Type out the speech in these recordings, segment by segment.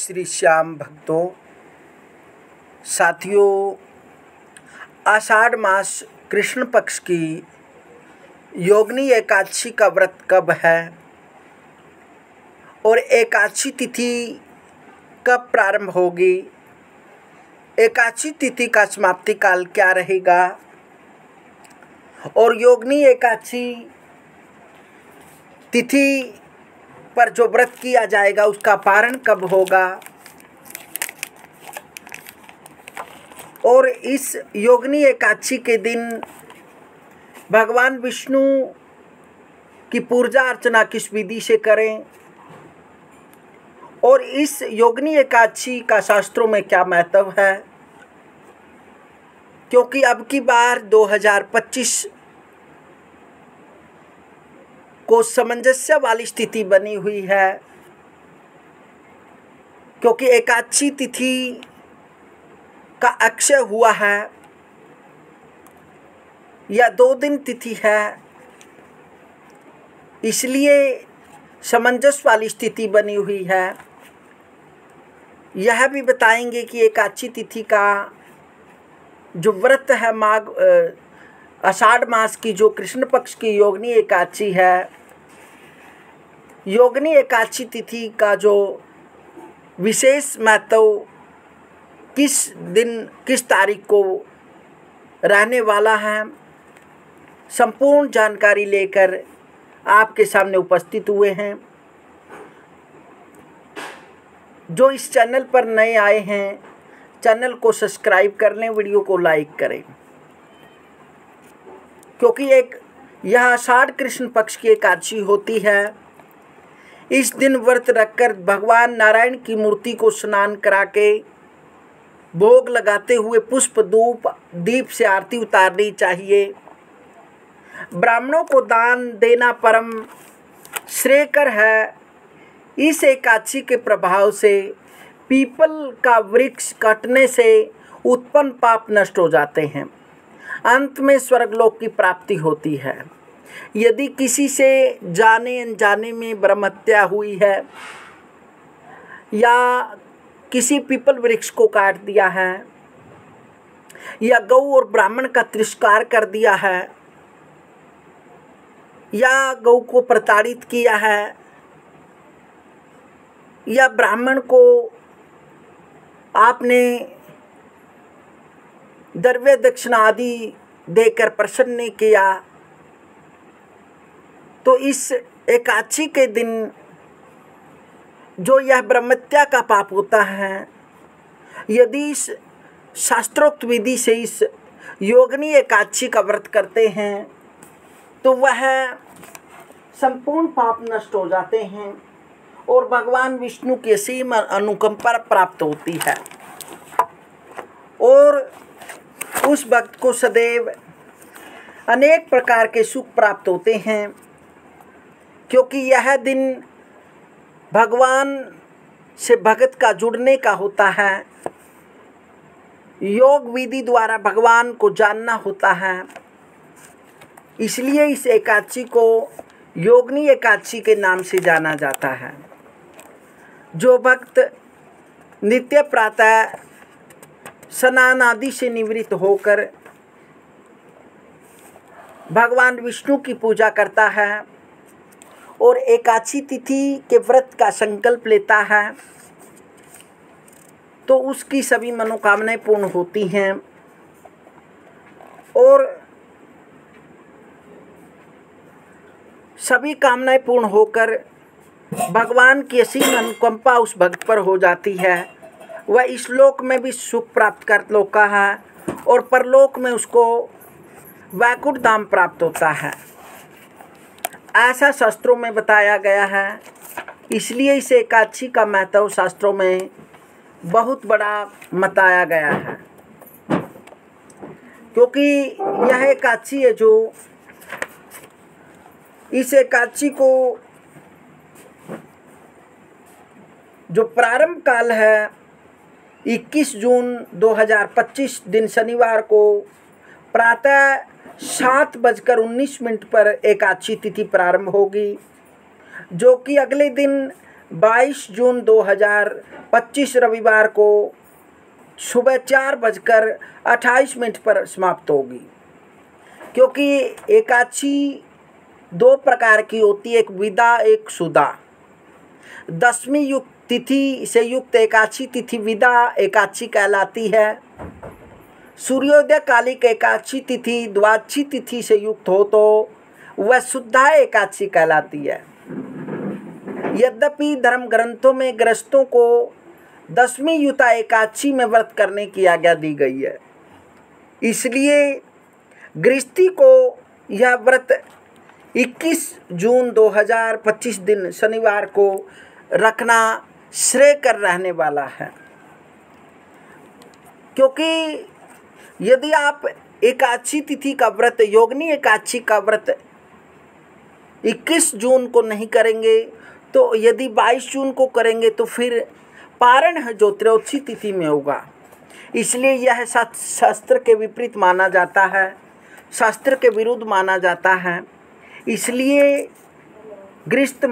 श्री श्याम भक्तों, साथियों, आषाढ़ मास कृष्ण पक्ष की योगिनी एकादशी का व्रत कब है और एकादशी तिथि कब प्रारंभ होगी, एकादशी तिथि का समाप्ति काल क्या रहेगा और योगिनी एकादशी तिथि पर जो व्रत किया जाएगा उसका पारण कब होगा और इस योगिनी एकादशी के दिन भगवान विष्णु की पूजा अर्चना किस विधि से करें और इस योगिनी एकादशी का शास्त्रों में क्या महत्व है, क्योंकि अब की बार 2025 को सामंजस्य वाली स्थिति बनी हुई है, क्योंकि एकादशी तिथि का अक्षय हुआ है या 2 दिन तिथि है, इसलिए सामंजस्य वाली स्थिति बनी हुई है। यह भी बताएंगे कि एकादशी तिथि का जो व्रत है आषाढ़ मास की जो कृष्ण पक्ष की योगिनी एकादशी है, योगिनी एकादशी तिथि का जो विशेष महत्व किस दिन किस तारीख को रहने वाला है, संपूर्ण जानकारी लेकर आपके सामने उपस्थित हुए हैं। जो इस चैनल पर नए आए हैं, चैनल को सब्सक्राइब कर लें, वीडियो को लाइक करें, क्योंकि यह आषाढ़ कृष्ण पक्ष की एकादशी होती है। इस दिन व्रत रखकर भगवान नारायण की मूर्ति को स्नान करा के भोग लगाते हुए पुष्प धूप दीप से आरती उतारनी चाहिए। ब्राह्मणों को दान देना परम श्रेयकर है। इस एकादशी के प्रभाव से पीपल का वृक्ष कटने से उत्पन्न पाप नष्ट हो जाते हैं, अंत में स्वर्गलोक की प्राप्ति होती है। यदि किसी से जाने अनजाने में ब्रह्म हत्या हुई है या किसी पीपल वृक्ष को काट दिया है या गौ और ब्राह्मण का तिरस्कार कर दिया है या गौ को प्रताड़ित किया है या ब्राह्मण को आपने द्रव्य दक्षिणा आदि देकर प्रसन्न नहीं किया, तो इस एकादशी के दिन जो यह ब्रह्महत्या का पाप होता है, यदि इस शास्त्रोक्त विधि से इस योगिनी एकादशी का व्रत करते हैं तो वह संपूर्ण पाप नष्ट हो जाते हैं और भगवान विष्णु की असीम अनुकंपा प्राप्त होती है और उस भक्त को सदैव अनेक प्रकार के सुख प्राप्त होते हैं, क्योंकि यह दिन भगवान से भगत का जुड़ने का होता है। योग विधि द्वारा भगवान को जानना होता है, इसलिए इस एकादशी को योगिनी एकादशी के नाम से जाना जाता है। जो भक्त नित्य प्रातः स्नान आदि से निवृत्त होकर भगवान विष्णु की पूजा करता है और एकादशी तिथि के व्रत का संकल्प लेता है, तो उसकी सभी मनोकामनाएं पूर्ण होती हैं और सभी कामनाएं पूर्ण होकर भगवान की असीम अनुकंपा उस भक्त पर हो जाती है। वह इस लोक में भी सुख प्राप्त कर लोका है और परलोक में उसको वैकुंठ धाम प्राप्त होता है, ऐसा शास्त्रों में बताया गया है। इसलिए इस एकादशी का महत्व शास्त्रों में बहुत बड़ा बताया गया है, क्योंकि यह एकादशी है जो इस एकादशी को जो प्रारंभ काल है 21 जून 2025 दिन शनिवार को प्रातः 7:19 पर एकादशी तिथि प्रारंभ होगी, जो कि अगले दिन 22 जून 2025 रविवार को सुबह 4:28 पर समाप्त होगी। क्योंकि एकादशी दो प्रकार की होती है, एक विदा एक सुदा। 10वीं युक्त तिथि से युक्त एकादशी तिथि विदा एकादशी कहलाती है। सूर्योदय कालिक एकादशी तिथि द्वादशी तिथि से युक्त हो तो वह शुद्धा एकादशी कहलाती है। यद्यपि धर्म ग्रंथों में गृहस्थों को 10वीं युता एकादशी में व्रत करने की आज्ञा दी गई है, इसलिए गृहस्थी को यह व्रत 21 जून 2025 दिन शनिवार को रखना श्रेयकर रहने वाला है। क्योंकि यदि आप एकादशी तिथि का व्रत, योगिनी एकादशी का व्रत 21 जून को नहीं करेंगे तो यदि 22 जून को करेंगे तो फिर पारण है जो त्रयोदशी तिथि में होगा। इसलिए यह शास्त्र के विपरीत माना जाता है, शास्त्र के विरुद्ध माना जाता है। इसलिए गृहस्थ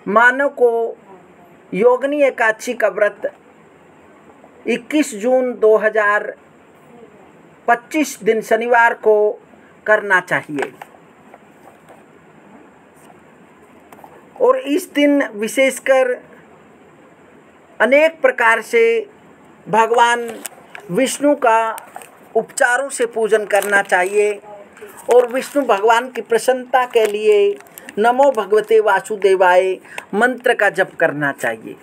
मानव को योगिनी एकादशी का व्रत 21 जून 2025 दिन शनिवार को करना चाहिए। और इस दिन विशेषकर अनेक प्रकार से भगवान विष्णु का उपचारों से पूजन करना चाहिए और विष्णु भगवान की प्रसन्नता के लिए नमो भगवते वासुदेवाय मंत्र का जप करना चाहिए।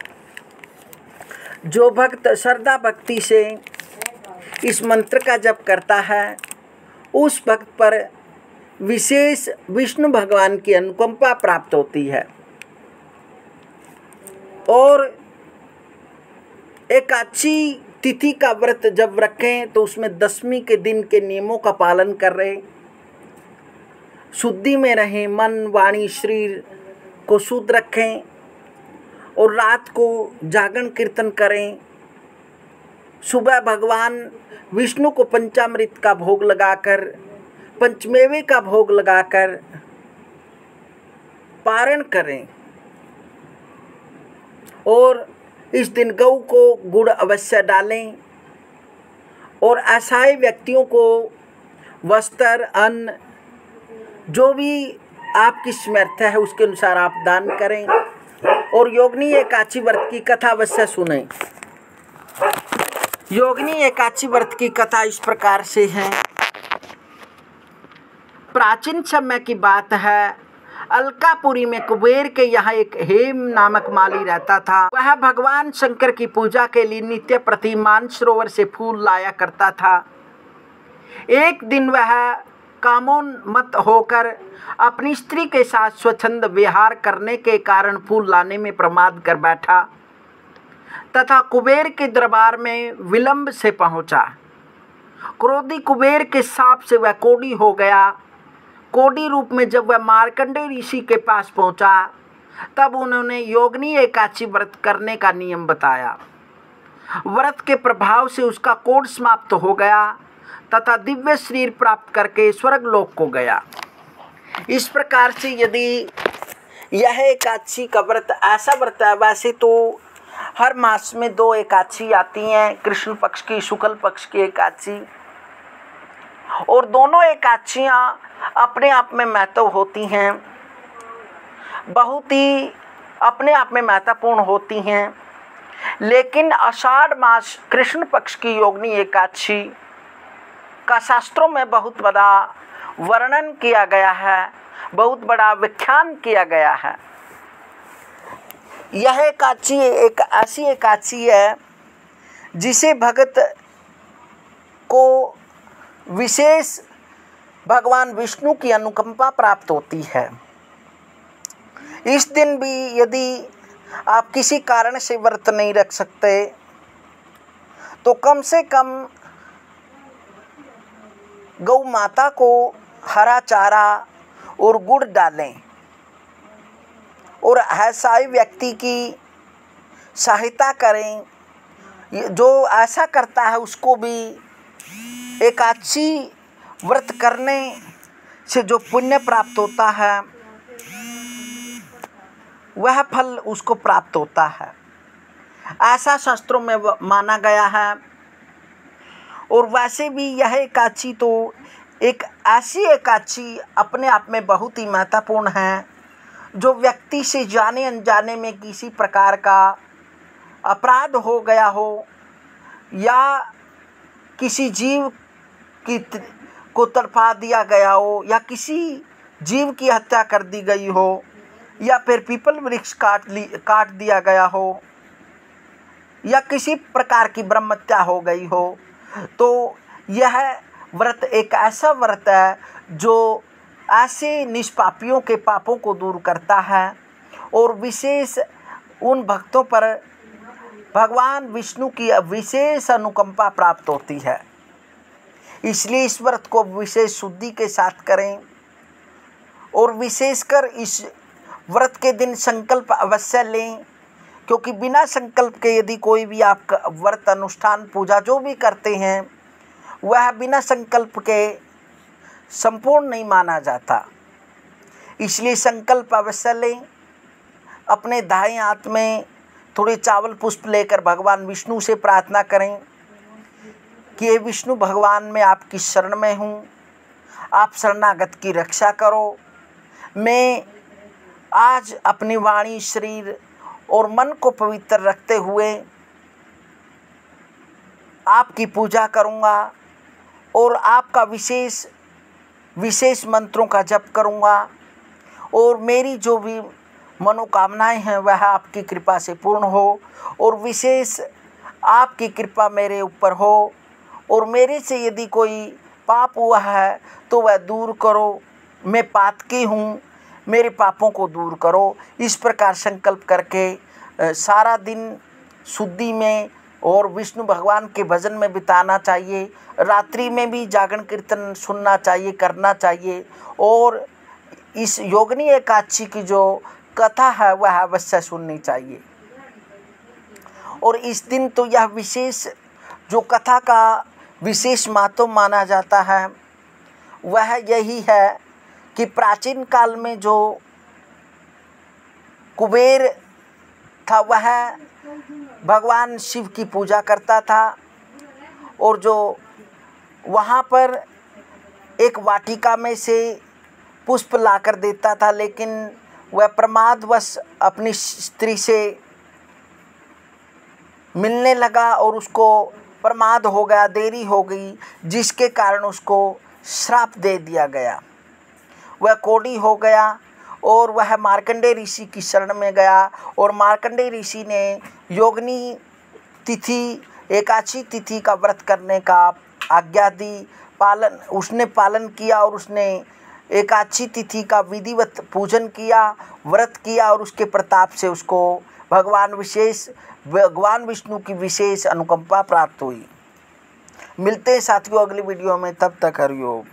जो भक्त श्रद्धा भक्ति से इस मंत्र का जप करता है उस भक्त पर विशेष विष्णु भगवान की अनुकंपा प्राप्त होती है। और एकादशी तिथि का व्रत जब रखें तो उसमें 10वीं के दिन के नियमों का पालन कर रहे, शुद्धि में रहें, मन वाणी शरीर को शुद्ध रखें और रात को जागरण कीर्तन करें। सुबह भगवान विष्णु को पंचामृत का भोग लगाकर, पंचमेवे का भोग लगाकर पारण करें। और इस दिन गौ को गुड़ अवश्य डालें और असहाय व्यक्तियों को वस्त्र, अन्न, जो भी आपकी समर्थ है उसके अनुसार आप दान करें। और योगिनी एकादशी व्रत की कथा अवश्य सुनें। योगिनी एकादशी व्रत की कथा इस प्रकार से है। प्राचीन समय की बात है, अलकापुरी में कुबेर के यहाँ एक हेम नामक माली रहता था। वह भगवान शंकर की पूजा के लिए नित्य प्रति मानसरोवर से फूल लाया करता था। एक दिन वह कामोन्मत्त होकर अपनी स्त्री के साथ स्वच्छंद विहार करने के कारण फूल लाने में प्रमाद कर बैठा तथा कुबेर के दरबार में विलंब से पहुंचा। क्रोधी कुबेर के शाप से वह कोढ़ी हो गया। कोढ़ी रूप में जब वह मार्कंडेय ऋषि के पास पहुंचा तब उन्होंने योगिनी एकादशी व्रत करने का नियम बताया। व्रत के प्रभाव से उसका कोढ़ समाप्त हो गया तथा दिव्य शरीर प्राप्त करके स्वर्ग लोक को गया। इस प्रकार से यदि यह एकादशी का व्रत ऐसा व्रत है, वैसे तो हर मास में 2 एकादशी आती हैं, कृष्ण पक्ष की, शुक्ल पक्ष की एकादशी। और दोनों एकादशियाँ अपने आप में महत्व होती हैं, बहुत ही अपने आप में महत्वपूर्ण होती हैं। लेकिन आषाढ़ मास कृष्ण पक्ष की योगिनी एकादशी का शास्त्रों में बहुत बड़ा वर्णन किया गया है, बहुत बड़ा व्याख्यान किया गया है। यह एकादशी एक ऐसी एकादशी है जिसे भगत को विशेष भगवान विष्णु की अनुकंपा प्राप्त होती है। इस दिन भी यदि आप किसी कारण से व्रत नहीं रख सकते तो कम से कम गौ माता को हरा चारा और गुड़ डालें और असहाय व्यक्ति की सहायता करें। जो ऐसा करता है उसको भी एकादशी व्रत करने से जो पुण्य प्राप्त होता है वह फल उसको प्राप्त होता है, ऐसा शास्त्रों में माना गया है। और वैसे भी यह एकादशी तो एक ऐसी एकादशी अपने आप में बहुत ही महत्वपूर्ण है, जो व्यक्ति से जाने अनजाने में किसी प्रकार का अपराध हो गया हो या किसी जीव को तड़पा दिया गया हो या किसी जीव की हत्या कर दी गई हो या फिर पीपल वृक्ष काट दिया गया हो या किसी प्रकार की ब्रह्महत्या हो गई हो, तो यह व्रत एक ऐसा व्रत है जो ऐसे निष्पापियों के पापों को दूर करता है और विशेष उन भक्तों पर भगवान विष्णु की विशेष अनुकंपा प्राप्त होती है। इसलिए इस व्रत को विशेष शुद्धि के साथ करें और विशेषकर इस व्रत के दिन संकल्प अवश्य लें, क्योंकि बिना संकल्प के यदि कोई भी आप व्रत अनुष्ठान पूजा जो भी करते हैं वह बिना संकल्प के संपूर्ण नहीं माना जाता। इसलिए संकल्प अवश्य लें। अपने दाएं हाथ में थोड़े चावल पुष्प लेकर भगवान विष्णु से प्रार्थना करें कि हे विष्णु भगवान, मैं आपकी शरण में हूँ, आप शरणागत की रक्षा करो। मैं आज अपनी वाणी, शरीर और मन को पवित्र रखते हुए आपकी पूजा करूँगा और आपका विशेष मंत्रों का जप करूँगा और मेरी जो भी मनोकामनाएं हैं वह आपकी कृपा से पूर्ण हो और विशेष आपकी कृपा मेरे ऊपर हो और मेरे से यदि कोई पाप हुआ है तो वह दूर करो। मैं पातकी हूँ, मेरे पापों को दूर करो। इस प्रकार संकल्प करके सारा दिन शुद्धि में और विष्णु भगवान के भजन में बिताना चाहिए। रात्रि में भी जागरण कीर्तन सुनना चाहिए, करना चाहिए और इस योगिनी एकादशी की जो कथा है वह अवश्य सुननी चाहिए। और इस दिन तो यह विशेष जो कथा का विशेष महत्व माना जाता है वह यही है कि प्राचीन काल में जो कुबेर था वह भगवान शिव की पूजा करता था और जो वहाँ पर एक वाटिका में से पुष्प लाकर देता था, लेकिन वह प्रमादवश अपनी स्त्री से मिलने लगा और उसको प्रमाद हो गया, देरी हो गई, जिसके कारण उसको श्राप दे दिया गया। वह कोढ़ी हो गया और वह मार्कंडेय ऋषि की शरण में गया और मार्कंडेय ऋषि ने योगिनी तिथि, एकादशी तिथि का व्रत करने का आज्ञा दी। उसने पालन किया और उसने एकादशी तिथि का विधिवत पूजन किया, व्रत किया और उसके प्रताप से उसको भगवान विष्णु की विशेष अनुकंपा प्राप्त हुई। मिलते हैं साथियों अगली वीडियो में, तब तक हरिओम।